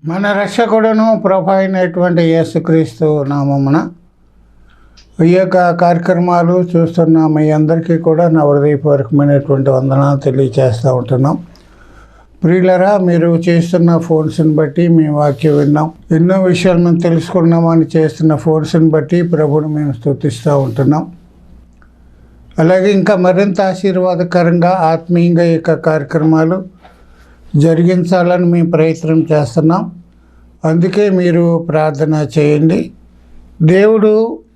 మన రక్షకుడును ప్రభు అయినటువంటి యేసుక్రీస్తు నామమున ఈ యొక్క కార్యక్రమాలు చూస్తున్న మీ అందరికీ కూడా నా హృదయపూర్వకమైనటువంటి వందనాలు తెలియజేస్తూ ఉంటున్నాం. ప్రియులరా, మీరు చేస్తున్న ఫోన్స్ని బట్టి మేము వాక్యం విన్నాం, ఎన్నో విషయాలు మేము తెలుసుకున్నామని చేస్తున్న ఫోన్స్ని బట్టి ప్రభుని మేము స్తుతిస్తూ ఉంటున్నాం. అలాగే ఇంకా మరింత ఆశీర్వాదకరంగా ఆత్మీయంగా ఈ యొక్క కార్యక్రమాలు జరిగించాలని మేము ప్రయత్నం చేస్తున్నాం. అందుకే మీరు ప్రార్థన చేయండి. దేవుడు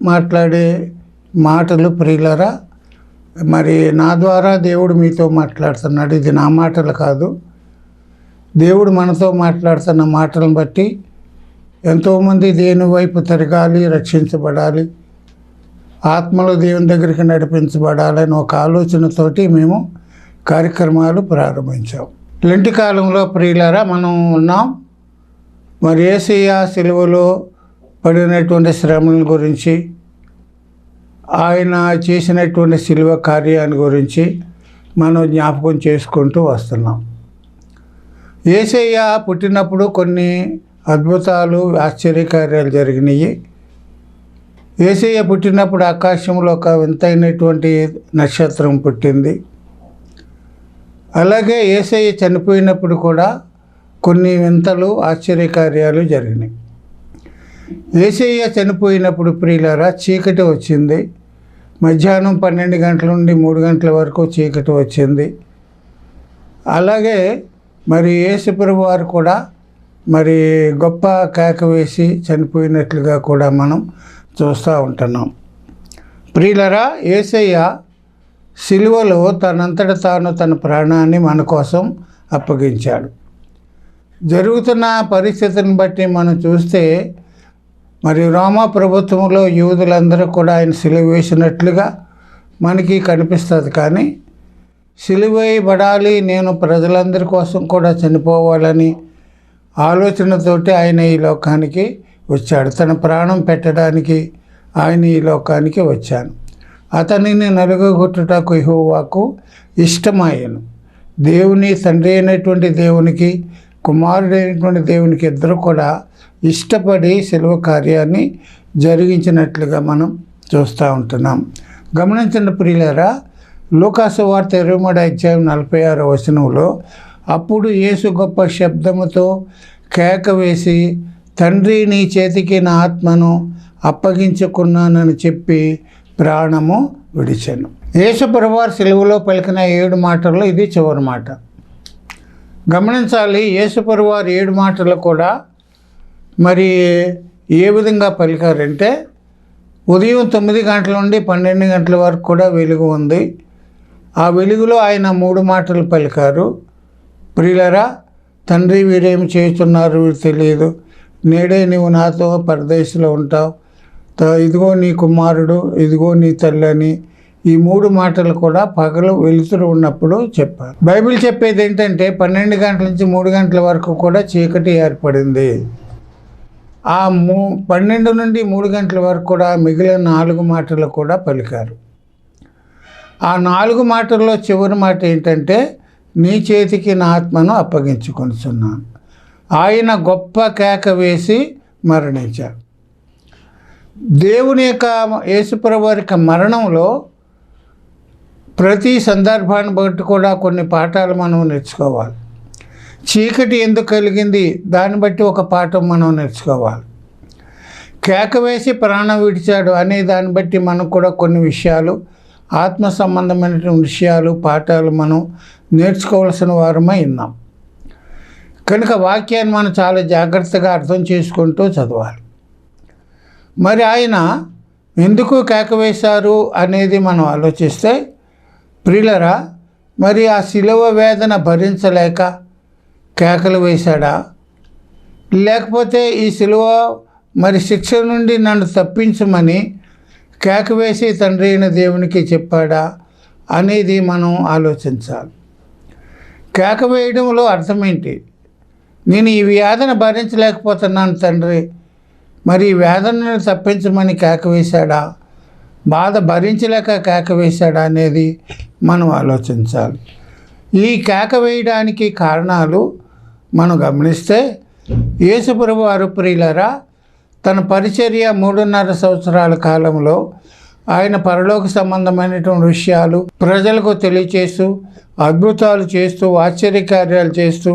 మాట్లాడే మాటలు ప్రియులరా, మరి నా ద్వారా దేవుడు మీతో మాట్లాడుతున్నాడు. ఇది నా మాటలు కాదు, దేవుడు మనతో మాట్లాడుతున్న మాటలను బట్టి ఎంతోమంది దేవుని వైపు తిరగాలి, రక్షించబడాలి, ఆత్మలో దేవుని దగ్గరికి నడిపించబడాలని ఒక ఆలోచనతోటి మేము కార్యక్రమాలు ప్రారంభించాం. లెంటి కాలంలో ప్రియులారా మనం ఉన్నాం. మరి యేసయ్య సిలువలో పడినటువంటి శ్రమల గురించి, ఆయన చేసినటువంటి సిలువ కార్యాన్ని గురించి మనం జ్ఞాపకం చేసుకుంటూ వస్తున్నాం. యేసయ్య పుట్టినప్పుడు కొన్ని అద్భుతాలు, ఆశ్చర్యకార్యాలు జరిగినాయి. యేసయ్య పుట్టినప్పుడు ఆకాశంలో ఒక వింతైనటువంటి నక్షత్రం పుట్టింది. అలాగే యేసయ్య చనిపోయినప్పుడు కూడా కొన్ని వింతలు, ఆశ్చర్యకార్యాలు జరిగినాయి. యేసయ్య చనిపోయినప్పుడు ప్రియులారా చీకటి వచ్చింది. మధ్యాహ్నం 12 గంటల నుండి 3 గంటల వరకు చీకటి వచ్చింది. అలాగే మరి యేసుప్రభు వారు కూడా మరి గొప్ప కేక వేసి చనిపోయినట్లుగా కూడా మనం చూస్తూ ఉంటున్నాం. ప్రియులారా, యేసయ్య సిలువలో తనంతట తాను తన ప్రాణాన్ని మన కోసం అప్పగించాడు. జరుగుతున్న పరిస్థితిని బట్టి మనం చూస్తే మరి రోమా ప్రభుత్వంలో యూదులందరూ కూడా ఆయన సిలువ వేసినట్లుగా మనకి కనిపిస్తుంది. కానీ సిలువ వేయబడాలి, నేను ప్రజలందరి కోసం కూడా చనిపోవాలని ఆలోచనతోటి ఆయన ఈ లోకానికి వచ్చాడు. తన ప్రాణం పెట్టడానికి ఆయన ఈ లోకానికి వచ్చాను. అతనిని నలుగగొట్టుటకు యెహోవాకు ఇష్టమాయను. దేవుని తండ్రి అయినటువంటి దేవునికి, కుమారుడైనటువంటి దేవునికి ఇద్దరు కూడా ఇష్టపడి సిలువ కార్యాన్ని జరిగించినట్లుగా మనం చూస్తూ ఉంటున్నాం. గమనించిన ప్రియులారా, లూకాసు వార్త 23వ అధ్యాయం 46వ వచనంలో, అప్పుడు యేసు గొప్ప శబ్దముతో కేక వేసి, తండ్రి నీ చేతికి నా ఆత్మను అప్పగించుకున్నానని చెప్పి ప్రాణము విడిచెను. యేసు ప్రభువారు సిలువలో పలికిన 7 మాటల్లో ఇది చివరి మాట. గమనించాలి, యేసు ప్రభువారు 7 మాటలు కూడా మరి ఏ విధంగా పలికారంటే, ఉదయం 9 గంటల నుండి 12 గంటల వరకు కూడా వెలుగు ఉంది. ఆ వెలుగులో ఆయన 3 మాటలు పలికారు. ప్రియులరా, తండ్రి వీరేమి చేస్తున్నారు వీరు తెలియదు, నేడే నీవు నాతో పరదేశంలో ఉంటావు, ఇదిగో నీ కుమారుడు, ఇదిగో నీ తల్లి అని ఈ 3 మాటలు కూడా పగలు వెలుతురు ఉన్నప్పుడు చెప్పారు. బైబిల్ చెప్పేది ఏంటంటే 12 గంటల నుంచి 3 గంటల వరకు కూడా చీకటి ఏర్పడింది. ఆ 12 నుండి 3 గంటల వరకు కూడా మిగిలిన 4 మాటలు కూడా పలికారు. ఆ 4 మాటల్లో చివరి మాట ఏంటంటే, నీ చేతికి నా ఆత్మను అప్పగించుకొనిచున్నాను. ఆయన గొప్ప కేక వేసి మరణించారు. దేవుని యొక్క యేసుప్రభు వారి యొక్క మరణంలో ప్రతి సందర్భాన్ని బట్టి కూడా కొన్ని పాఠాలు మనం నేర్చుకోవాలి. చీకటి ఎందుకు కలిగింది దాన్ని బట్టి ఒక పాఠం మనం నేర్చుకోవాలి. కేక వేసి ప్రాణం విడిచాడు అనే దాన్ని బట్టి మనం కూడా కొన్ని విషయాలు, ఆత్మ సంబంధమైనటువంటి విషయాలు, పాఠాలు మనం నేర్చుకోవాల్సిన వారమై ఉన్నాం. కనుక వాక్యాన్ని మనం చాలా జాగ్రత్తగా అర్థం చేసుకుంటూ చదవాలి. మరి ఆయన ఎందుకు కేక వేశారు అనేది మనం ఆలోచిస్తే ప్రియులరా, మరి ఆ శిలువ వేదన భరించలేక కేకలు వేశాడా, లేకపోతే ఈ శిలువ మరి శిక్ష నుండి నన్ను తప్పించమని కేక వేసి తండ్రి అయిన దేవునికి చెప్పాడా అనేది మనం ఆలోచించాలి. కేక వేయడంలో అర్థం ఏంటి? నేను ఈ వేదన భరించలేకపోతున్నాను తండ్రి, మరి ఈ వేదనను తప్పించమని కేక వేశాడా, బాధ భరించలేక కేక వేశాడా అనేది మనం ఆలోచించాలి. ఈ కేక వేయడానికి కారణాలు మనం గమనిస్తే యేసుప్రభు వారు ప్రియులారా తన పరిచర్య 3.5 సంవత్సరాల కాలంలో ఆయన పరలోక సంబంధమైనటువంటి విషయాలు ప్రజలకు తెలియచేస్తూ అద్భుతాలు చేస్తూ ఆశ్చర్యకార్యాలు చేస్తూ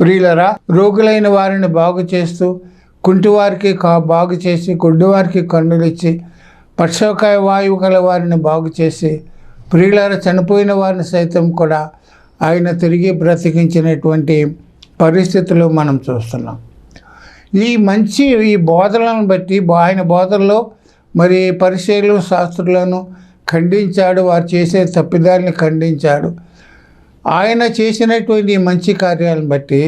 ప్రియులరా రోగులైన వారిని బాగు చేస్తూ కుంటివారికి బాగు చేసి గుడ్డివారికి కన్నులు ఇచ్చి పక్షవాయు వాయువు గల వారిని బాగు చేసి ప్రియులరా చనిపోయిన వారిని సైతం కూడా ఆయన తిరిగి బ్రతికించినటువంటి పరిస్థితులు మనం చూస్తున్నాం. ఈ బోధనలను బట్టి ఆయన బోధనలో మరి పరిచయులు శాస్త్రులను ఖండించాడు, వారు చేసే తప్పిదాలని ఖండించాడు. ఆయన చేసినటువంటి మంచి కార్యాలను బట్టి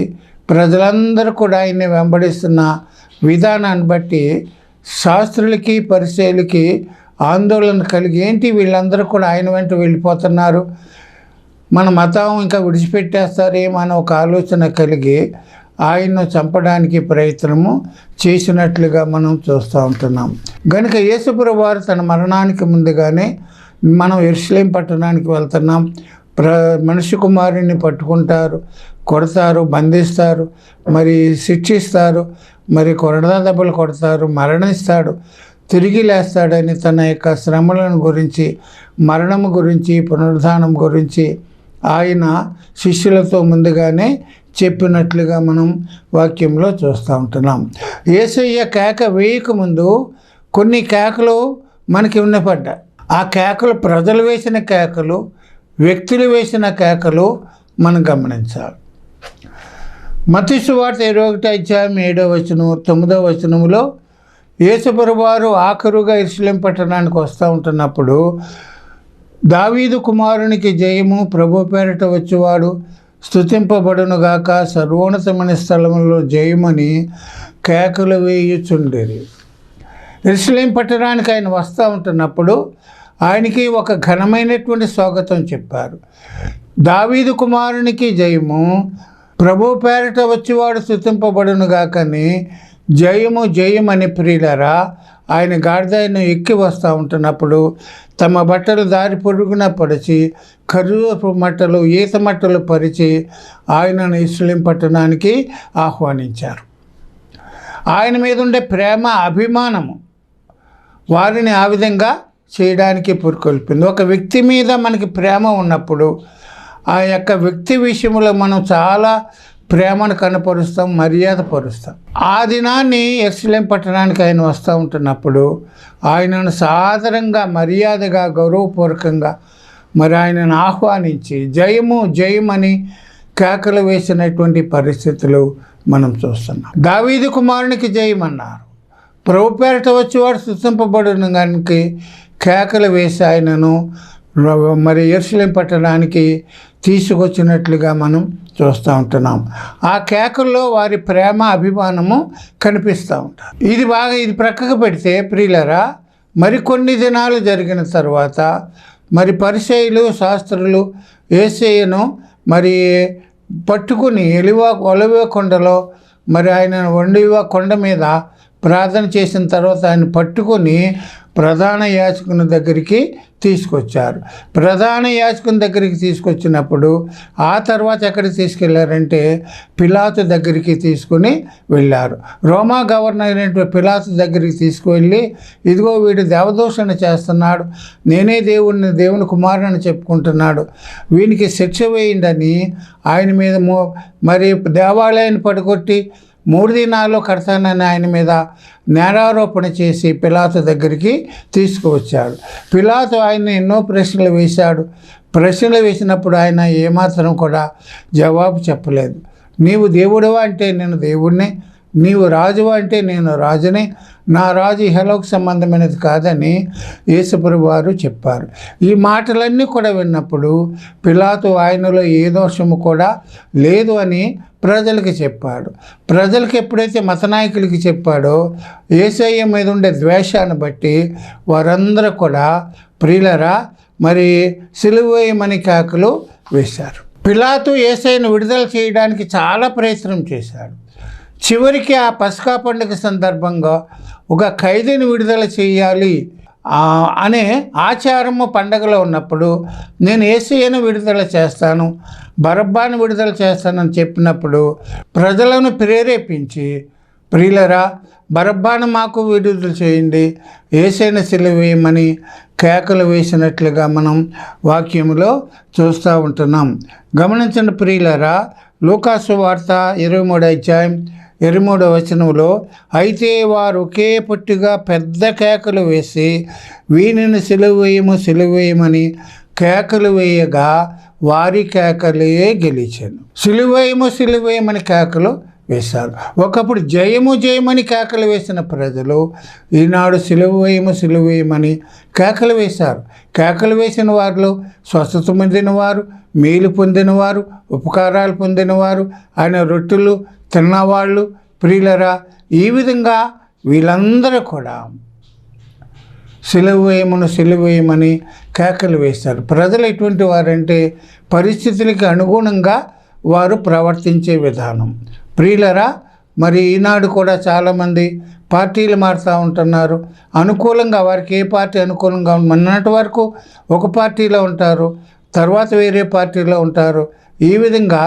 ప్రజలందరూ కూడా ఆయన్ని వెంబడిస్తున్న విధానాన్ని బట్టి శాస్త్రులకి పరిచయులకి ఆందోళన కలిగి ఏంటి వీళ్ళందరూ కూడా ఆయన వెంట వెళ్ళిపోతున్నారు, మన మతం ఇంకా విడిచిపెట్టేస్తారేమో ఒక ఆలోచన కలిగి ఆయన్ను చంపడానికి ప్రయత్నము చేసినట్లుగా మనం చూస్తూ ఉంటున్నాం. కనుక యేసుప్రభు వారు తన మరణానికి ముందుగానే మనం యెరూషలేము పట్టణానికి వెళ్తున్నాం, మనిషి కుమారుని పట్టుకుంటారు, కొడతారు, బంధిస్తారు, మరి శిక్షిస్తారు, మరి కొరడా దెబ్బలు కొడతారు, మరణిస్తాడు, తిరిగి లేస్తాడని తన యొక్క శ్రమలను గురించి, మరణము గురించి, పునరుద్ధానం గురించి ఆయన శిష్యులతో ముందుగానే చెప్పినట్లుగా మనం వాక్యంలో చూస్తూ ఉంటున్నాం. యేసయ్య కేక వేయకముందు కొన్ని కేకలు మనకి వినపడ్డాయి. ఆ కేకలు ప్రజలు వేసిన కేకలు, వ్యక్తులు వేసిన కేకలు మనం గమనించాలి. మత్తయి సువార్త 21:7-9 యేసుప్రభు వారు ఆఖరుగా యెరూషలేము పట్టణానికి వస్తూ ఉంటున్నప్పుడు దావీదు కుమారునికి జయము, ప్రభు పేరిట వచ్చేవాడు స్తుతింపబడునుగాక, సర్వోన్నతమైన స్థలములో జయమని కేకలు వేయుచుండేది. యెరూషలేము పట్టణానికి ఆయన వస్తూ ఉంటున్నప్పుడు ఆయనకి ఒక ఘనమైనటువంటి స్వాగతం చెప్పారు. దావీదు కుమారునికి జయము, ప్రభు పేరిట వచ్చేవాడు స్తుతింపబడునుగాకని జయము జయమని ప్రియులరా ఆయన గాడిదను ఎక్కి వస్తూ ఉంటున్నప్పుడు తమ బట్టలు దారి పొరుగున పరిచి ఖర్జూరపు మట్టలు, ఈత మట్టలు పరిచి ఆయనను యెరూషలేము పట్టణానికి ఆహ్వానించారు. ఆయన మీద ఉండే ప్రేమ, అభిమానము వారిని ఆ విధంగా చేయడానికి పురుకొల్పింది. ఒక వ్యక్తి మీద మనకి ప్రేమ ఉన్నప్పుడు ఆ యొక్క వ్యక్తి విషయంలో మనం చాలా ప్రేమను కనపరుస్తాం, మర్యాద పరుస్తాం. ఆ దినాన్ని యెరూషలేము పట్టణానికి ఆయన వస్తూ ఉంటున్నప్పుడు ఆయనను సాదరంగా, మర్యాదగా, గౌరవపూర్వకంగా మరి ఆయనను ఆహ్వానించి జయము జయమని కేకలు వేసినటువంటి పరిస్థితులు మనం చూస్తున్నాం. దావీదు కుమారునికి జయమన్నారు, ప్రభు పేరిట వచ్చేవాడు స్తుతింపబడును గానికి కేకలు వేసి ఆయనను మరి యెరూషలేము పట్టణానికి తీసుకొచ్చినట్లుగా మనం చూస్తూ ఉంటున్నాం. ఆ కేకల్లో వారి ప్రేమ, అభిమానము కనిపిస్తూ ఉంటారు. ఇది ప్రక్కకు పెడితే ప్రియులరా మరికొన్ని దినాలు జరిగిన తర్వాత మరి పరిసయ్యులు, శాస్త్రులు యేసయ్యను మరి పట్టుకుని ఒలివ కొండలో మరి ఆయన ఒలివ కొండ మీద ప్రార్థన చేసిన తర్వాత ఆయన పట్టుకొని ప్రధాన యాజకుని దగ్గరికి తీసుకొచ్చారు. ప్రధాన యాజకుని దగ్గరికి తీసుకొచ్చినప్పుడు ఆ తర్వాత ఎక్కడికి తీసుకెళ్లారంటే పిలాతు దగ్గరికి తీసుకుని వెళ్ళారు. రోమా గవర్నర్ అయినటువంటి పిలాతు దగ్గరికి తీసుకువెళ్ళి, ఇదిగో వీడు దేవదూషణ చేస్తున్నాడు, నేనే దేవుని కుమారుని చెప్పుకుంటున్నాడు, వీనికి శిక్ష వేయండి ఆయన మీద మరి దేవాలయాన్ని పడగొట్టి 3 దినాల్లో కడతానని ఆయన మీద నేరారోపణ చేసి పిలాతు దగ్గరికి తీసుకువచ్చాడు. పిలాతు ఆయన్ని ఎన్నో ప్రశ్నలు వేశాడు. ప్రశ్నలు వేసినప్పుడు ఆయన ఏమాత్రం కూడా జవాబు చెప్పలేదు. నీవు దేవుడివా అంటే నేను దేవుడిని, నీవు రాజువా అంటే నేను రాజుని, నా రాజు ఇహలోక సంబంధమైనది కాదని యేసుప్రభు వారు చెప్పారు. ఈ మాటలన్నీ కూడా విన్నప్పుడు పిలాతు ఆయనలో ఏ దోషము కూడా లేదు అని ప్రజలకి చెప్పాడు. ప్రజలకు ఎప్పుడైతే మతనాయకులకి చెప్పాడో యేసయ్య మీద ఉండే ద్వేషాన్ని బట్టి వారందరూ కూడా ప్రియులరా మరి సిలువ వేయమని కేకలు వేశారు. పిలాతు యేసయ్యను విడుదల చేయడానికి చాలా ప్రయత్నం చేశాడు. చివరికి ఆ పస్కా పండుగ సందర్భంగా ఒక ఖైదీని విడుదల చేయాలి అనే ఆచారము పండగలో ఉన్నప్పుడు నేను యేసయ్యను విడుదల చేస్తాను, బరబ్బాను విడుదల చేస్తానని చెప్పినప్పుడు ప్రజలను ప్రేరేపించి, ప్రియులరా బరబ్బాను మాకు విడుదల చేయండి, యేసయ్యను సిలువ వేయమని కేకలు వేసినట్లుగా మనం వాక్యములో చూస్తూ ఉంటున్నాం. గమనించండి ప్రియులరా, లూకాసు వార్త 23వ అధ్యాయం 23వ వచనంలో, అయితే వారు ఒకే పొట్టుగా పెద్ద కేకలు వేసి వీనిని సిలువ వేయము సిలువ వేయమని కేకలు వేయగా వారి కేకలే గెలిచాను. సిలువ వేయము సిలువ వేయమని కేకలు వేశారు. ఒకప్పుడు జయము జయమని కేకలు వేసిన ప్రజలు ఈనాడు సిలువ వేయము సిలువ వేయమని కేకలు వేశారు. కేకలు వేసిన వారిలో స్వస్థత పొందినవారు, మేలు పొందినవారు, ఉపకారాలు పొందినవారు, ఆయన రొట్టెలు తిన్నవాళ్ళు, ప్రియులరా ఈ విధంగా వీళ్ళందరూ కూడా సిలువ వేయమును సిలువ వేయమని కేకలు వేశారు. ప్రజలు ఎటువంటి వారంటే పరిస్థితులకి అనుగుణంగా వారు ప్రవర్తించే విధానం. ప్రియులరా మరి ఈనాడు కూడా చాలామంది పార్టీలు మారుతూ ఉంటున్నారు. అనుకూలంగా వారికి ఏ పార్టీ అనుకూలంగా మొన్నటి వరకు ఒక పార్టీలో ఉంటారు, తర్వాత వేరే పార్టీలో ఉంటారు. ఈ విధంగా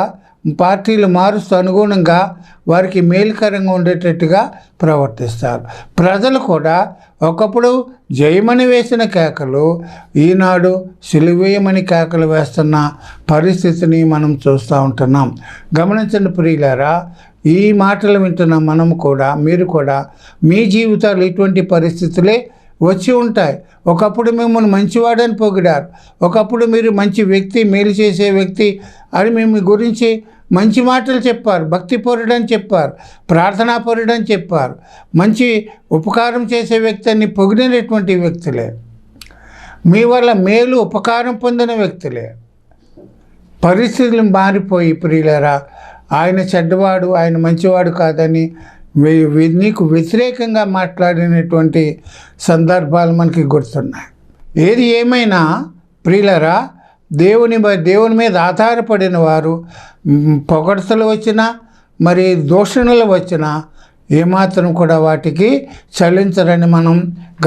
పార్టీలు మారుస్తూ అనుగుణంగా వారికి మేలుకరంగా ఉండేటట్టుగా ప్రవర్తిస్తారు. ప్రజలు కూడా ఒకప్పుడు జయమని వేసిన కేకలు ఈనాడు సిలువేయమని కేకలు వేస్తున్న పరిస్థితిని మనం చూస్తూ ఉంటున్నాం. గమనించండి ప్రియులారా, ఈ మాటలు వింటున్న మనం కూడా, మీరు కూడా మీ జీవితాలు ఇటువంటి పరిస్థితులే వచ్చి ఉంటాయి. ఒకప్పుడు మిమ్మల్ని మంచివాడని పొగిడారు, ఒకప్పుడు మీరు మంచి వ్యక్తి, మేలు చేసే వ్యక్తి అని మీ గురించి మంచి మాటలు చెప్పారు, భక్తిపరుడని చెప్పారు, ప్రార్థనాపరుడని చెప్పారు, మంచి ఉపకారం చేసే వ్యక్తి అని పొగిడినటువంటి వ్యక్తులే, మీ వల్ల మేలు ఉపకారం పొందిన వ్యక్తులే పరిస్థితులు మారిపోయి ప్రియులారా ఆయన చెడ్డవాడు, ఆయన మంచివాడు కాదని నీకు వ్యతిరేకంగా మాట్లాడినటువంటి సందర్భాలు మనకి గుర్తున్నాయి. ఏది ఏమైనా ప్రియులరా దేవుని మీద ఆధారపడిన వారు పొగడ్తలు వచ్చినా మరి దూషణలు వచ్చినా ఏమాత్రం కూడా వాటికి చలించరని మనం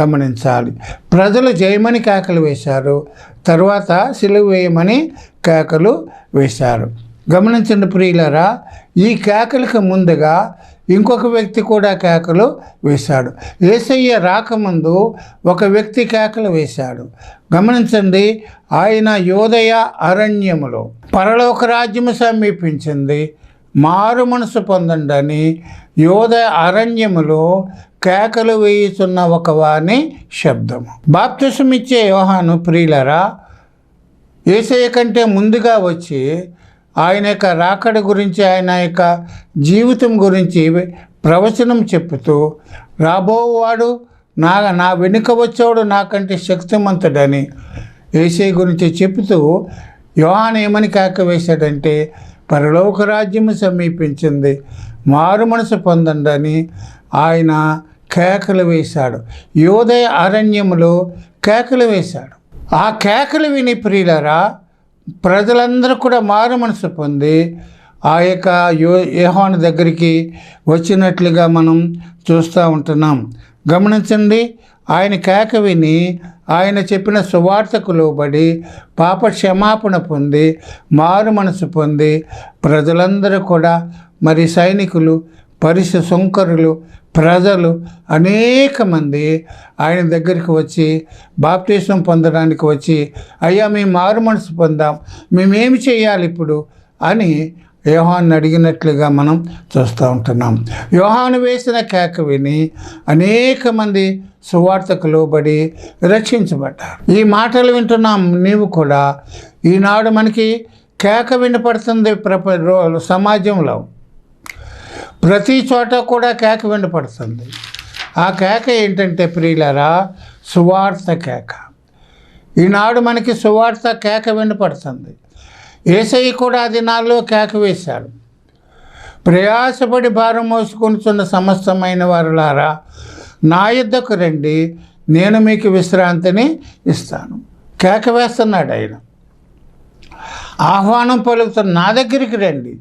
గమనించాలి. ప్రజలు జయమని కేకలు వేశారు, తర్వాత సిలువ వేయమని కేకలు వేశారు. గమనించండి ప్రియులరా, ఈ కేకలకు ముందుగా ఇంకొక వ్యక్తి కూడా కేకలు వేశాడు. యేసయ్య రాకముందు ఒక వ్యక్తి కేకలు వేశాడు. గమనించండి, ఆయన యోదయ అరణ్యములో పరలోక రాజ్యము సమీపించింది, మారు మనసు పొందండి అని యోదయ అరణ్యములో కేకలు వేయుచున్న ఒక వాని శబ్దము. బాప్తిసం ఇచ్చే యోహాను ప్రియులరా యేసయ్య కంటే ముందుగా వచ్చి ఆయన యొక్క రాకడ గురించి, ఆయన యొక్క జీవితం గురించి ప్రవచనం చెప్పుతూ రాబోవాడు నా వెనుక వచ్చేవాడు నాకంటే శక్తిమంతుడని యేసయ్య గురించి చెబుతూ యోహాను ఏమని కేక వేశాడంటే పరలోక రాజ్యము సమీపించింది, మారు మనసు పొందండి అని ఆయన కేకలు వేశాడు. యోదయ అరణ్యములో కేకలు వేశాడు. ఆ కేకలు విని ప్రియులరా ప్రజలందరూ కూడా మారు మనసు పొంది ఆ యొక్క యోహాను దగ్గరికి వచ్చినట్లుగా మనం చూస్తూ ఉంటున్నాం. గమనించండి, ఆయన కేక విని ఆయన చెప్పిన సువార్తకు లోబడి పాప క్షమాపణ పొంది మారు మనసు పొంది ప్రజలందరూ కూడా మరి సైనికులు, పరిస సుంకరులు, ప్రజలు అనేక మంది ఆయన దగ్గరికి వచ్చి బాప్తిసం పొందడానికి వచ్చి, అయ్యా మేము మారు మనసు పొందాం, మేమేమి చేయాలి ఇప్పుడు అని యోహాను అడిగినట్లుగా మనం చూస్తూ ఉంటున్నాం. యోహాను వేసిన కేక విని అనేక మంది సువార్తకు లోబడి రక్షించబడ్డారు. ఈ మాటలు వింటున్నాం నీవు కూడా. ఈనాడు మనకి కేక వినపడుతుంది సమాజంలో, ప్రతి చోట కూడా కేక వినపడుతుంది. ఆ కేక ఏంటంటే ప్రియులారా సువార్త కేక. ఈనాడు మనకి సువార్త కేక వినపడుతుంది. యేసయ్య కూడా ఆ దినాల్లో కేక వేశాడు. ప్రయాసపడి భారం మోసుకొనుచున్న సమస్తమైన వారులారా నా యొద్దకు రండి, నేను మీకు విశ్రాంతిని ఇస్తాను. కేక వేస్తున్నాడు ఆయన, ఆహ్వానం పలుకుతున్న నా దగ్గరికి రండి,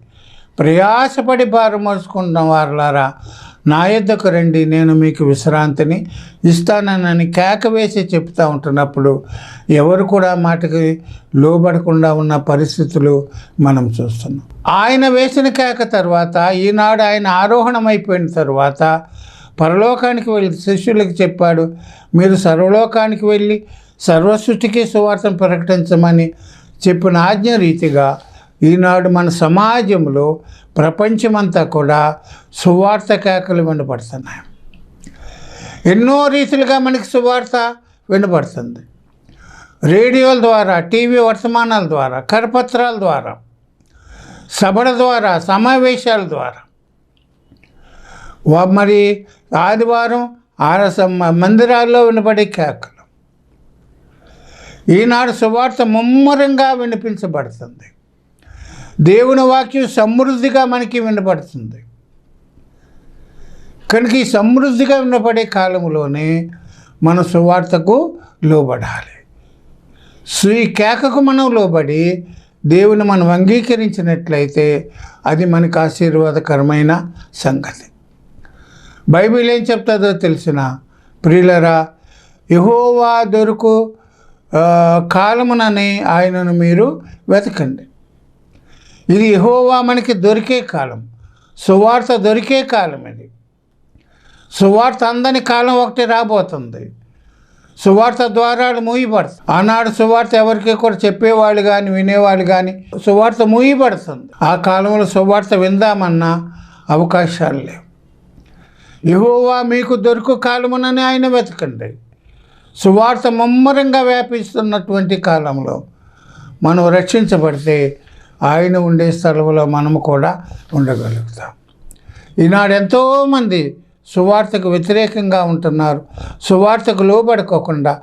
ప్రయాసపడి భారం మోసుకుంటున్న వారులారా నా యొద్దకు రండి, నేను మీకు విశ్రాంతిని ఇస్తానని కేక వేసి చెప్తూ ఉంటున్నప్పుడు ఎవరు కూడా మాటకి లోబడకుండా ఉన్న పరిస్థితులు మనం చూస్తున్నాం. ఆయన వేసిన కేక తర్వాత ఈనాడు ఆయన ఆరోహణమైపోయిన తర్వాత పరలోకానికి వెళ్ళి శిష్యులకు చెప్పాడు, మీరు సర్వలోకానికి వెళ్ళి సర్వసృష్టికి సువార్తను ప్రకటించమని చెప్పిన ఆజ్ఞ రీతిగా ఈనాడు మన సమాజంలో ప్రపంచమంతా కూడా సువార్త కేకలు వినపడుతున్నాయి. ఎన్నో రీతిలుగా మనకి సువార్త వినపడుతుంది. రేడియోల ద్వారా, టీవీ వర్తమానాల ద్వారా, కరపత్రాల ద్వారా, సభల ద్వారా, సమావేశాల ద్వారా, మరి ఆదివారం మందిరాల్లో వినపడే కేకలు. ఈనాడు సువార్త ముమ్మరంగా వినిపించబడుతుంది. దేవుని వాక్యం సమృద్ధిగా మనకి వినపడుతుంది. కనుక ఈ సమృద్ధిగా వినపడే కాలంలోనే మన సువార్తకు లోబడాలి. ఈ కేకకు మనం లోబడి దేవుని మనం అంగీకరించినట్లయితే అది మనకు ఆశీర్వాదకరమైన సంగతి. బైబిల్ ఏం చెప్తుందో తెలిసిన ప్రియులరా, యెహోవా దొరుకు కాలమునని ఆయనను మీరు వెతకండి. ఇది యెహోవా మనకి దొరికే కాలం, సువార్త దొరికే కాలం. ఇది సువార్త అందని కాలం ఒకటి రాబోతుంది. సువార్త ద్వారాలు మూయబడుతుంది. ఆనాడు సువార్త ఎవరికి కూడా చెప్పేవాళ్ళు కానీ వినేవాళ్ళు కానీ సువార్త మూయబడుతుంది. ఆ కాలంలో సువార్త విందామన్నా అవకాశాలు లేవు. యెహోవా మీకు దొరుకు కాలమునని ఆయన వెతకండి. సువార్త ముమ్మరంగా వ్యాపిస్తున్నటువంటి కాలంలో మనం రక్షించబడితే ఆయన ఉండే స్థలంలో మనము కూడా ఉండగలుగుతాం. ఈనాడు ఎంతోమంది సువార్తకు వ్యతిరేకంగా ఉంటున్నారు. సువార్తకు లోబడుకోకుండా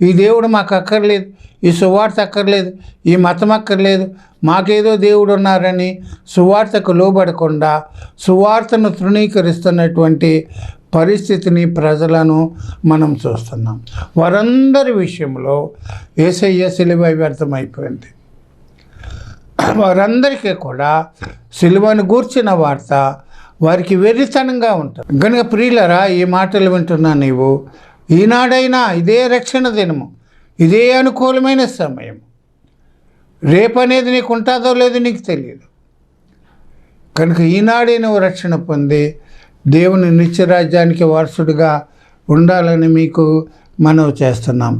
ఈ దేవుడు మాకు అక్కర్లేదు, ఈ సువార్త అక్కర్లేదు, ఈ మతం అక్కర్లేదు, మాకేదో దేవుడు ఉన్నారని సువార్తకు లోబడకుండా సువార్తను తృణీకరిస్తున్నటువంటి పరిస్థితిని ప్రజలను మనం చూస్తున్నాం. వారందరి విషయంలో యేసయ్య సిలువ వ్యర్థమైపోయింది. వారందరికీ కూడా సిలువను గూర్చిన వార్త వారికి వెర్రితనంగా ఉంటుంది. కనుక ప్రియులరా, ఈ మాటలు వింటున్నా నీవు, ఈనాడైనా ఇదే రక్షణ దినము, ఇదే అనుకూలమైన సమయం. రేపనేది నీకు ఉంటుందో లేదో నీకు తెలియదు. కనుక ఈనాడే నువ్వు రక్షణ పొంది దేవుని నిత్యరాజ్యానికి వారసుడిగా ఉండాలని మీకు మనవి చేస్తున్నాం.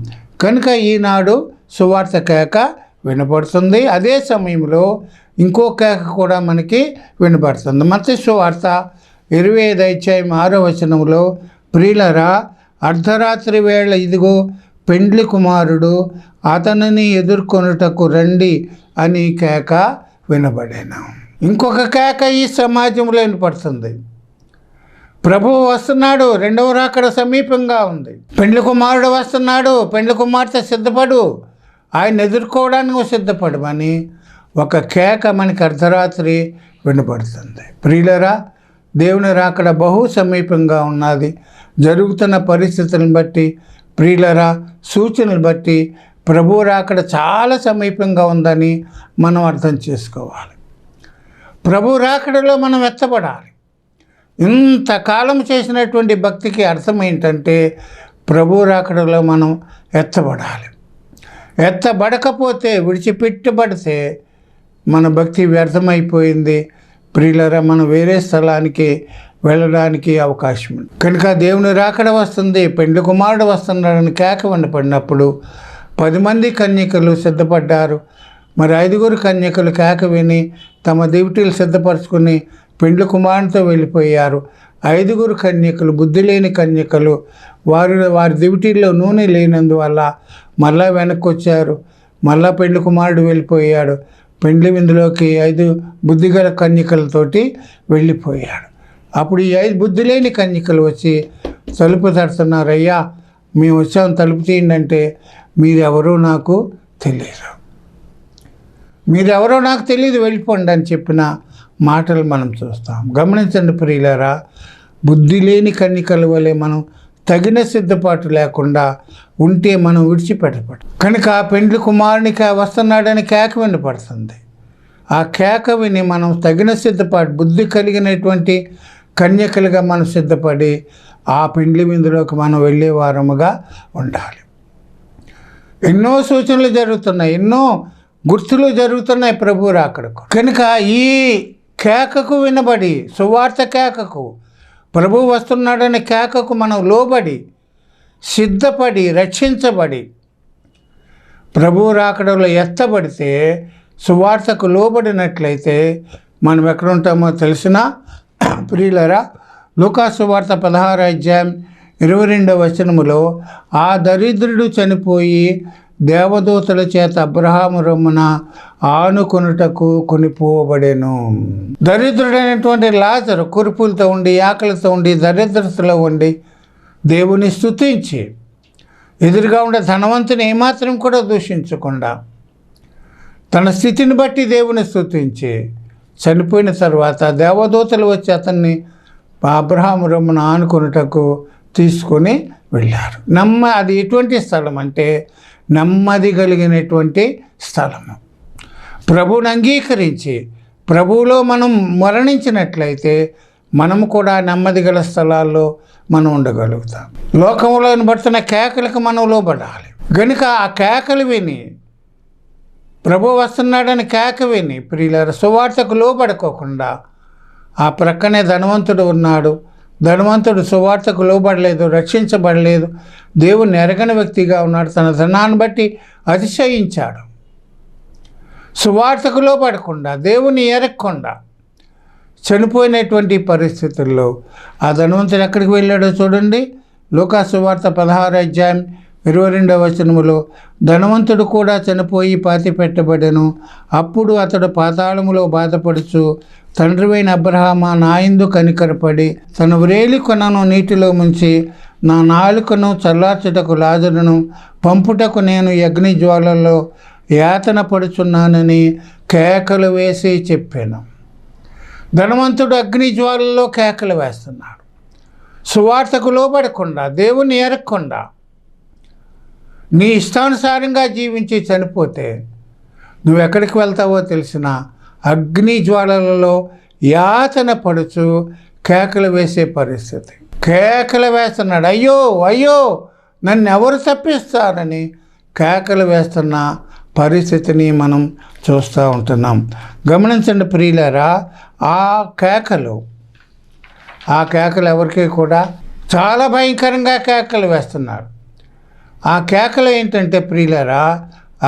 కనుక ఈనాడు సువార్త కేక వినపడుతుంది. అదే సమయంలో ఇంకో కేక కూడా మనకి వినపడుతుంది. మత్తయి సువార్త 25:6 ప్రియులరా, అర్ధరాత్రి వేళ ఇదిగో పెండ్లి కుమారుడు, అతనిని ఎదుర్కొనుటకు రండి అని కేక వినబడేను. ఇంకొక కేక ఈ సమాజంలో వినపడుతుంది. ప్రభువు వస్తున్నాడు, రెండవ రాకడ సమీపంగా ఉంది. పెండ్లి కుమారుడు వస్తున్నాడు, పెండ్లి కుమార్తె సిద్ధపడు, ఆయన ఎదుర్కోవడానికి సిద్ధపడమని ఒక కేక మనకి అర్ధరాత్రి వినపడుతుంది. ప్రియులరా, దేవుని రాకడ బహు సమీపంగా ఉన్నది. జరుగుతున్న పరిస్థితులను బట్టి, ప్రియులరా, సూచనలు బట్టి ప్రభు రాకడ చాలా సమీపంగా ఉందని మనం అర్థం చేసుకోవాలి. ప్రభు రాకడలో మనం ఎత్తబడాలి. ఇంతకాలం చేసినటువంటి భక్తికి అర్థం ఏంటంటే ప్రభు రాకడలో మనం ఎత్తబడాలి. ఎత్తబడకపోతే, విడిచిపెట్టబడితే మన భక్తి వ్యర్థమైపోయింది. ప్రియులరా, మనం వేరే స్థలానికి వెళ్ళడానికి అవకాశం ఉంది. కనుక దేవుని రాకడ వస్తుంది, పెండ్లి కుమారుడు వస్తున్నాడని కేక వినపడినప్పుడు 10 మంది కన్యకలు సిద్ధపడ్డారు. మరి 5 కన్యకలు కేక విని తమ దివిటీలు సిద్ధపరచుకుని పెండ్లి కుమారునితో వెళ్ళిపోయారు. 5 కన్యకలు, బుద్ధి లేని కన్యకలు, వారి దివిటీల్లో నూనె లేనందువల్ల మళ్ళా వెనక్కి వచ్చారు. మళ్ళా పెండ్లి కుమారుడు వెళ్ళిపోయాడు. పెండ్లి విందులోకి 5 బుద్ధిగల కన్యకలతోటి వెళ్ళిపోయాడు. అప్పుడు ఈ 5 బుద్ధి లేని కన్యకలు వచ్చి తలుపు తడుతున్నారు. అయ్యా, మేము వచ్చాము, తలుపు తీయండి అంటే మీరెవరో నాకు తెలియదు, మీరెవరో నాకు తెలియదు, వెళ్ళిపోండి అని చెప్పిన మాటలు మనం చూస్తాం. గమనించండి ప్రియులారా, బుద్ధి లేని కన్యకల వలె మనం తగిన సిద్ధపాటు లేకుండా ఉంటే మనం విడిచిపెట్టబడు. కనుక ఆ పెండ్లి కుమారునికి వస్తున్నాడని కేక వినపడుతుంది. ఆ కేక విని మనం తగిన సిద్ధపాటు, బుద్ధి కలిగినటువంటి కన్యకలుగా మనం సిద్ధపడి ఆ పిండి విందులోకి మనం వెళ్ళే వారముగా ఉండాలి. ఎన్నో సూచనలు జరుగుతున్నాయి, ఎన్నో గుర్తులు జరుగుతున్నాయి ప్రభు రాకడకు. కనుక ఈ కేకకు వినబడి, సువార్త కేకకు, ప్రభు వస్తున్నాడనే కేకకు మనం లోబడి, సిద్ధపడి, రక్షించబడి, ప్రభు రాకడలో ఎత్తబడితే, సువార్తకు లోబడినట్లయితే మనం ఎక్కడ ఉంటామో తెలిసినా ప్రియులరా, లూకాసు సువార్త 16వ అధ్యాయం 22వ వచనములో, ఆ దరిద్రుడు చనిపోయి దేవదూతల చేత అబ్రహాము రొమ్మున ఆనుకొనుటకు కొనిపోబడెను. దరిద్రుడైనటువంటి లాజరు కురుపులతో ఉండి, ఆకలితో ఉండి, దరిద్రతలో ఉండి దేవుని స్తుతించి, ఎదురుగా ఉండే ధనవంతుని ఏమాత్రం కూడా దూషించకుండా తన స్థితిని బట్టి దేవుని స్తుతించి చనిపోయిన తర్వాత దేవదూతలు వచ్చి అతన్ని అబ్రహాము రొమ్మున ఆనుకొనుటకు తీసుకొని వెళ్ళారు. అది ఎటువంటి స్థలం అంటే నెమ్మది కలిగినటువంటి స్థలము. ప్రభువుని అంగీకరించి ప్రభువులో మనం మరణించినట్లయితే మనము కూడా నెమ్మది గల స్థలాల్లో మనం ఉండగలుగుతాం. లోకంలో వినబడుతున్న కేకలకు మనం లోబడాలి. గనుక ఆ కేకలు విని, ప్రభు వస్తున్నాడని కేక విని ప్రియులారా, సువార్తకు లోబడుకోకుండా ఆ ప్రక్కనే ధనవంతుడు ఉన్నాడు, ధనవంతుడు సువార్తకు లోబడలేదు, రక్షించబడలేదు, దేవుని ఎరగని వ్యక్తిగా ఉన్నాడు, తన ధనాన్ని బట్టి అతిశయించాడు. సువార్తకు లోబడకుండా, దేవుని ఎరగకుండా చనిపోయినటువంటి పరిస్థితుల్లో ఆ ధనవంతుడు ఎక్కడికి వెళ్ళాడో చూడండి. లూకాసు సువార్త 16వ అధ్యాయం 22వ వచనములో, ధనవంతుడు కూడా చనిపోయి పాతి పెట్టబడెను. అప్పుడు అతడు పాతాళములో బాధపడుచు, తండ్రివైన అబ్రహామా, నా యందు కనికరపడి తన వ్రేలి కొనను నీటిలో ముంచి నా నాలుకను చల్లార్చుటకు లాజరును పంపుటకు నేను అగ్ని జ్వాలల్లో యాతన పడుచున్నానని కేకలు వేసి చెప్పాను. ధనవంతుడు అగ్ని జ్వాలల్లో కేకలు వేస్తున్నాడు. సువార్తకు లోబడకుండా, దేవుని ఎరగకుండా, నీ ఇష్టానుసారంగా జీవించి చనిపోతే నువ్వు ఎక్కడికి వెళ్తావో తెలిసిన అగ్ని జ్వాలలలో యాతన పడుచు కేకలు వేసే పరిస్థితి. కేకలు వేస్తున్నాడు, అయ్యో అయ్యో నన్ను ఎవరు తప్పిస్తారని కేకలు వేస్తున్న పరిస్థితిని మనం చూస్తూ ఉంటున్నాం. గమనించండి ప్రియులారా, ఆ కేకలు ఎవరికి కూడా చాలా భయంకరంగా కేకలు వేస్తున్నాడు. ఆ కేకలు ఏంటంటే ప్రియులారా,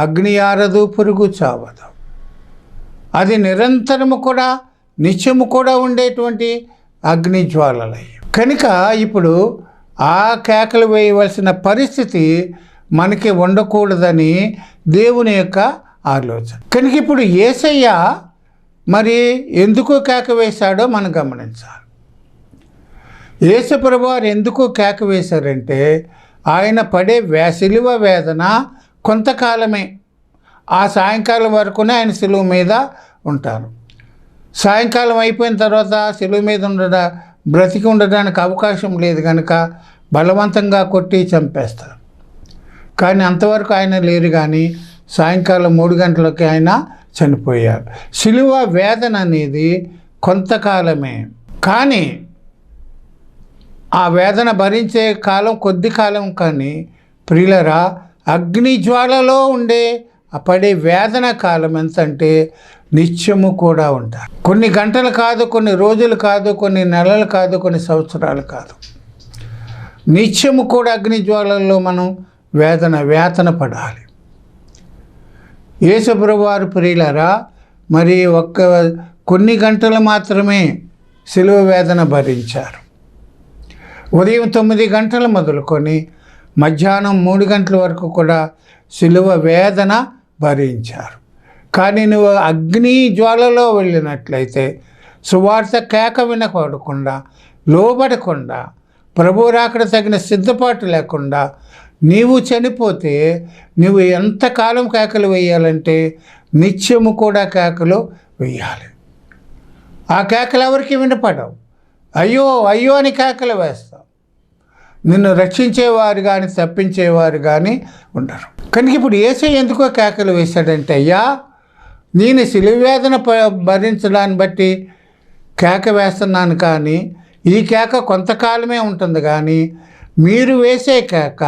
అగ్ని ఆరదు, పురుగు చావదు. అది నిరంతరము కూడా, నిత్యము కూడా ఉండేటువంటి అగ్ని జ్వాలలయ్యి. కనుక ఇప్పుడు ఆ కేకలు వేయవలసిన పరిస్థితి మనకి ఉండకూడదని దేవుని యొక్క ఆలోచన. కనుక ఇప్పుడు యేసయ్య మరి ఎందుకు కేక వేశాడో మనం గమనించాలి. యేసు ప్రభువారు ఎందుకు కేక వేశారంటే, ఆయన పడే శిలువ వేదన కొంతకాలమే. ఆ సాయంకాలం వరకునే ఆయన శిలువ మీద ఉంటారు. సాయంకాలం అయిపోయిన తర్వాత శిలువ మీద బ్రతికి ఉండడానికి అవకాశం లేదు కనుక బలవంతంగా కొట్టి చంపేస్తారు. కానీ అంతవరకు ఆయన లేరు. కానీ సాయంకాలం 3 గంటలకి ఆయన చనిపోయారు. శిలువ వేదన అనేది కొంతకాలమే, కానీ ఆ వేదన భరించే కాలం కొద్ది కాలం. కానీ ప్రియులరా, అగ్ని జ్వాలలో ఉండే పడే వేదన కాలం ఎంతంటే నిత్యము కూడా ఉంటారు. కొన్ని గంటలు కాదు, కొన్ని రోజులు కాదు, కొన్ని నెలలు కాదు, కొన్ని సంవత్సరాలు కాదు, నిత్యము కూడా అగ్ని జ్వాలల్లో మనం వేతన పడాలి. యేసు ప్రభువారు ప్రియులరా మరి కొన్ని గంటలు మాత్రమే శిలువ వేదన భరించారు. ఉదయం 9 గంటలు మొదలుకొని మధ్యాహ్నం 3 గంటల వరకు కూడా శిలువ వేదన భరించారు. కానీ నువ్వు అగ్ని జ్వాలలో వెళ్ళినట్లయితే, సువార్త కేక వినకూడకుండా, లోబడకుండా, ప్రభు రాకడ తగిన సిద్ధపాటు లేకుండా నీవు చనిపోతే నువ్వు ఎంతకాలం కేకలు వేయాలంటే నిత్యము కూడా కేకలు వేయాలి. ఆ కేకలు ఎవరికి వినపడవు. అయ్యో అయ్యో అని కేకలు వేస్తావు. నిన్ను రక్షించేవారు కానీ తప్పించేవారు కానీ ఉండరు. కనుక ఇప్పుడు యేసయ్య ఎందుకో కేకలు వేశాడంటే, అయ్యా నేను శిలువ వేదన భరించడాన్ని బట్టి కేక వేస్తున్నాను, కానీ ఈ కేక కొంతకాలమే ఉంటుంది, కానీ మీరు వేసే కేక,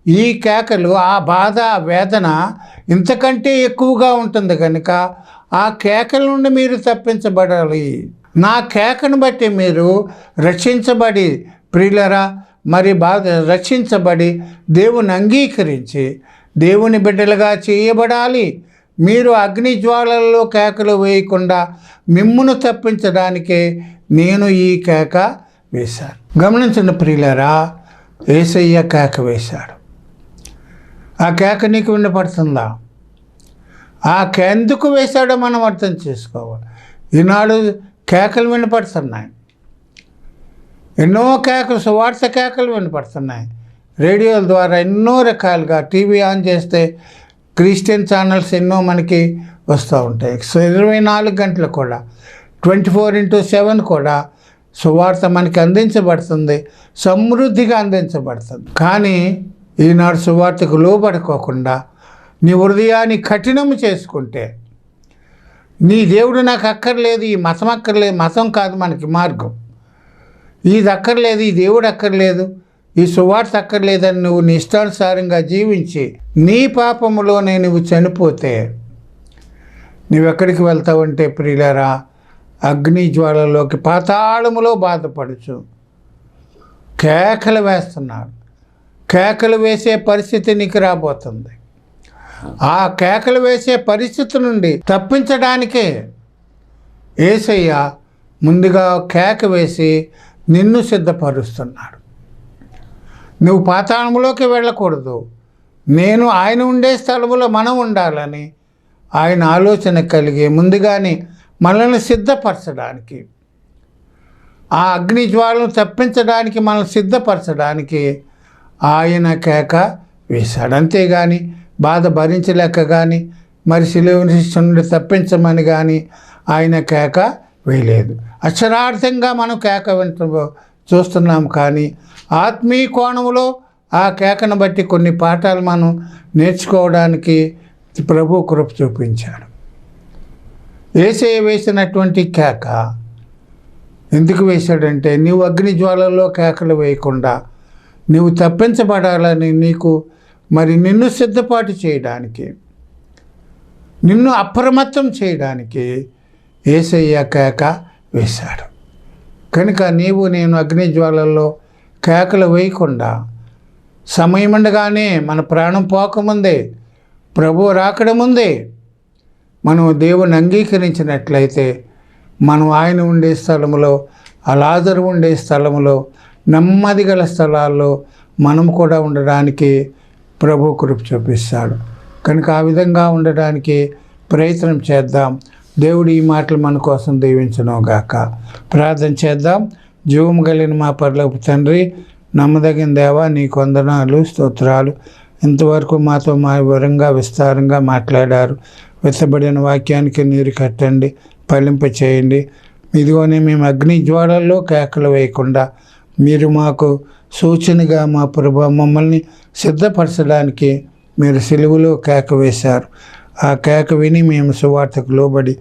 ఈ కేకలు, ఆ బాధ, ఆ వేదన ఇంతకంటే ఎక్కువగా ఉంటుంది కనుక ఆ కేకల నుండి మీరు తప్పించబడాలి. నా కేకను బట్టి మీరు రక్షించబడి, ప్రియులరా, మరి రక్షించబడి దేవుని అంగీకరించి దేవుని బిడ్డలుగా చేయబడాలి. మీరు అగ్ని జ్వాలల్లో కేకలు వేయకుండా మిమ్మును తప్పించడానికే నేను ఈ కేక వేశాను. గమనించిన ప్రియులరా, యేసయ్య కేక వేశాడు. ఆ కేక నీకు వినపడుతుందా? ఆ ఎందుకు వేశాడో మనం అర్థం చేసుకోవాలి. ఈనాడు కేకలు వినపడుతున్నాయి, ఎన్నో కేకలు, సువార్త కేకలు వినపడుతున్నాయి. రేడియోల ద్వారా ఎన్నో రకాలుగా, టీవీ ఆన్ చేస్తే క్రిస్టియన్ ఛానల్స్ ఎన్నో మనకి వస్తూ ఉంటాయి. 24 గంటలు కూడా, 24/7 కూడా సువార్త మనకి అందించబడుతుంది, సమృద్ధిగా అందించబడుతుంది. కానీ ఈనాడు సువార్తకు లోబడుకోకుండా నీ హృదయాన్ని కఠినము చేసుకుంటే, నీ దేవుడు నాకు అక్కర్లేదు, ఈ మతం అక్కర్లేదు, మతం కాదు మనకి మార్గం, ఇది అక్కర్లేదు, ఈ దేవుడు అక్కర్లేదు, ఈ సువార్త అక్కర్లేదని నువ్వు నీ ఇష్టానుసారంగా జీవించి నీ పాపములోనే నువ్వు చనిపోతే నువ్వెక్కడికి వెళ్తావంటే ప్రియులారా, అగ్ని జ్వాలలోకి, పాతాళములో బాధపడుచు కేకలు వేస్తున్నాడు. కేకలు వేసే పరిస్థితి నీకు రాబోతుంది. ఆ కేకలు వేసే పరిస్థితి నుండి తప్పించడానికే యేసయ్య ముందుగా కేక వేసి నిన్ను సిద్ధపరుస్తున్నాడు. నువ్వు పాతాళంలోకి వెళ్ళకూడదు, నేను ఆయన ఉండే స్థలములో మనం ఉండాలని ఆయన ఆలోచన కలిగి ముందుగానే మనల్ని సిద్ధపరచడానికి, ఆ అగ్ని జ్వాలను తప్పించడానికి, మనల్ని సిద్ధపరచడానికి ఆయన కేక వేశాడు. అంతేగాని బాధ భరించలేక కానీ, మరి సిలువ నుండి తప్పించమని కానీ ఆయన కేక వేయలేదు. అక్షరార్థంగా మనం కేక చూస్తున్నాం, కానీ ఆత్మీయ కోణంలో ఆ కేకను బట్టి కొన్ని పాఠాలు మనం నేర్చుకోవడానికి ప్రభు కృప చూపించాడు. యేసయ్య వేసినటువంటి కేక ఎందుకు వేశాడంటే, నీవు అగ్ని జ్వాలల్లో కేకలు వేయకుండా నీవు తప్పించబడాలని, నీకు మరి నిన్ను సిద్ధపాటు చేయడానికి, నిన్ను అప్రమత్తం చేయడానికి యేసయ్య కేక వేశాడు. కనుక నీవు నేను అగ్ని జ్వాలల్లో కేకలు వేయకుండా సమయం ఉండగానే, మన ప్రాణం పోకముందే, ప్రభు రాకడ ముందే మనం దేవుని అంగీకరించినట్లయితే మనం ఆయన ఉండే స్థలంలో, లాజరు ఉండే స్థలంలో, నెమ్మది గల స్థలాల్లో మనం కూడా ఉండడానికి ప్రభు కృప చూపిస్తాడు. కనుక ఆ విధంగా ఉండడానికి ప్రయత్నం చేద్దాం. దేవుడు ఈ మాటలు మన కోసం దీవించునుగాక. ప్రార్థన చేద్దాం. జీవము కలిగిన మా పరలోకపు తండ్రి, నమ్మదగిన దేవా, నీకు వందనాలు, స్తోత్రాలు. ఇంతవరకు మాతో మా వివరంగా విస్తారంగా మాట్లాడారు. వెచ్చబడిన వాక్యానికి నీరు కట్టండి, ఫలింప చేయండి. ఇదిగోనే మేము అగ్ని జ్వాలల్లో కేకలు వేయకుండా మీరు మాకు సూచనగా మా ప్రభు మమ్మల్ని సిద్ధపరచడానికి మీరు సిలువలో కేక వేశారు. ఆ కేక విని మేము సువార్తకు లోబడి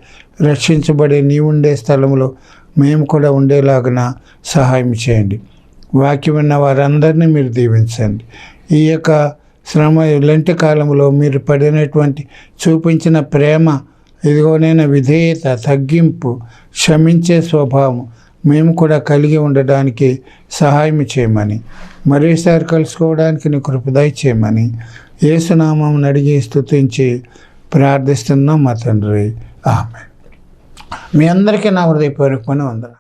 రక్షించబడి నీ ఉండే స్థలంలో మేము కూడా ఉండేలాగున సహాయం చేయండి. వాక్యం విన్న వారందరినీ మీరు దీవించండి. ఈ యొక్క శ్రమ లెంటి కాలంలో మీరు పడినటువంటి చూపించిన ప్రేమ, ఇదిగోనైనా విధేయత, తగ్గింపు, క్షమించే స్వభావం మేము కూడా కలిగి ఉండడానికి సహాయం చేయమని, మరోసారి కలుసుకోవడానికి నీ కృప దయచేయమని యేసునామం అడిగి స్తుతించి ప్రార్థిస్తున్నాం మా తండ్రి. ఆమేన్. మీ అందరికీ నా హృదయపూర్వకమైన వందనాలు.